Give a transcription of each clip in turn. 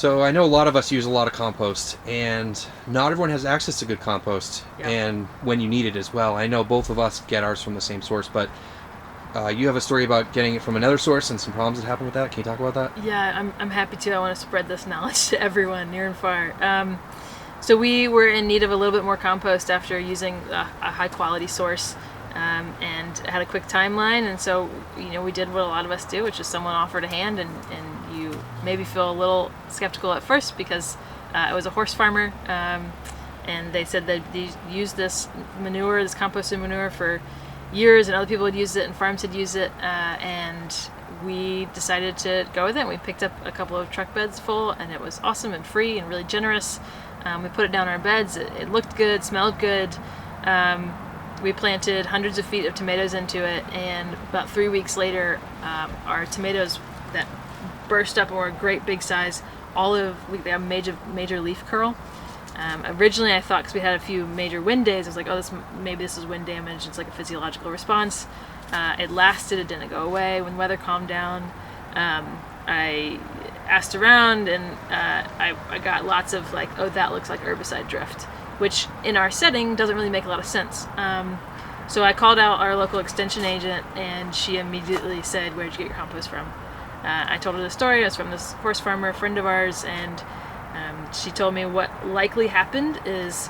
So I know a lot of us use a lot of compost, and not everyone has access to good compost, Yep. and when you need it as well. I know both of us get ours from the same source, but you have a story about getting it from another source and some problems that happened with that. Can you talk about that? Yeah, I'm happy to. I want to spread this knowledge to everyone near and far. So we were in need of a little bit more compost after using a high quality source, and had a quick timeline. And so, we did what a lot of us do, which is someone offered a hand, and you maybe feel a little skeptical at first because it was a horse farmer, and they said that they used this manure, this composted manure, for years, and other people had used it and farms had used it, and we decided to go with it. We picked up a couple of truck beds full, and it was awesome and free and really generous. We put it down our beds. It looked good, smelled good. We planted hundreds of feet of tomatoes into it, and about 3 weeks later, our tomatoes that burst up and were a great big size, they have major leaf curl. Originally I thought, because we had a few major wind days, I was like, maybe this is wind damage. It's like a physiological response. It lasted, it didn't go away. When weather calmed down, I asked around, and I got lots of like, oh, that looks like herbicide drift, which in our setting doesn't really make a lot of sense. So I called out our local extension agent, and she immediately said, where'd you get your compost from? I told her the story. I was from this horse farmer, a friend of ours, and she told me what likely happened is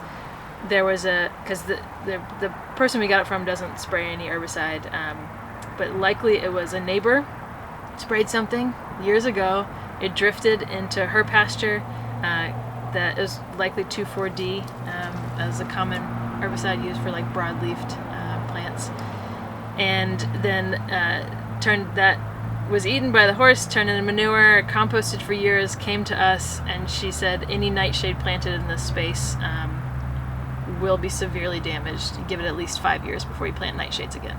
there was because the person we got it from doesn't spray any herbicide, but likely it was a neighbor sprayed something years ago. It drifted into her pasture. That is likely 2,4-D, as a common herbicide used for like broadleafed plants, and then was eaten by the horse, turned into manure, composted for years, came to us, and she said any nightshade planted in this space will be severely damaged. You give it at least 5 years before you plant nightshades again.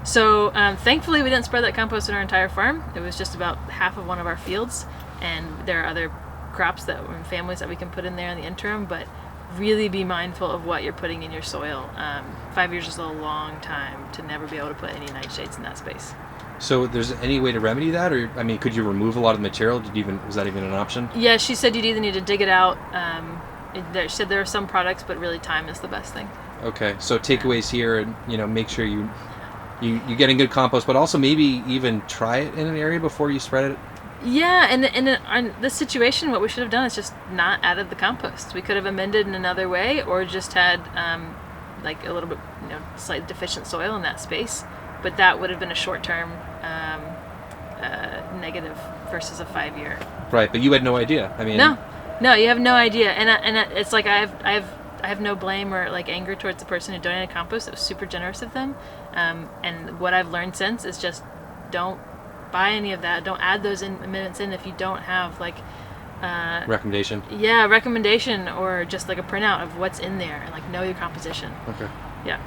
So thankfully we didn't spread that compost in our entire farm. It was just about half of one of our fields, and there are other crops and families that we can put in there in the interim, but really be mindful of what you're putting in your soil. 5 years is a long time to never be able to put any nightshades in that space. So there's any way to remedy that, or could you remove a lot of the material? Was that even an option? Yeah, she said you'd either need to dig it out. She said there are some products, but really time is the best thing. Okay, so takeaways here, and make sure you're getting good compost, but also maybe even try it in an area before you spread it. Yeah, and in this situation, what we should have done is just not added the compost. We could have amended in another way, or just had like a little bit, slight deficient soil in that space. But that would have been a short-term negative versus a 5-year. Right, but you had no idea. No, you have no idea, and it's like I have no blame or like anger towards the person who donated compost. It was super generous of them, and what I've learned since is just don't buy any of that. Don't add those amendments in if you don't have like recommendation. Yeah, recommendation, or just like a printout of what's in there, and like know your composition. Okay. Yeah.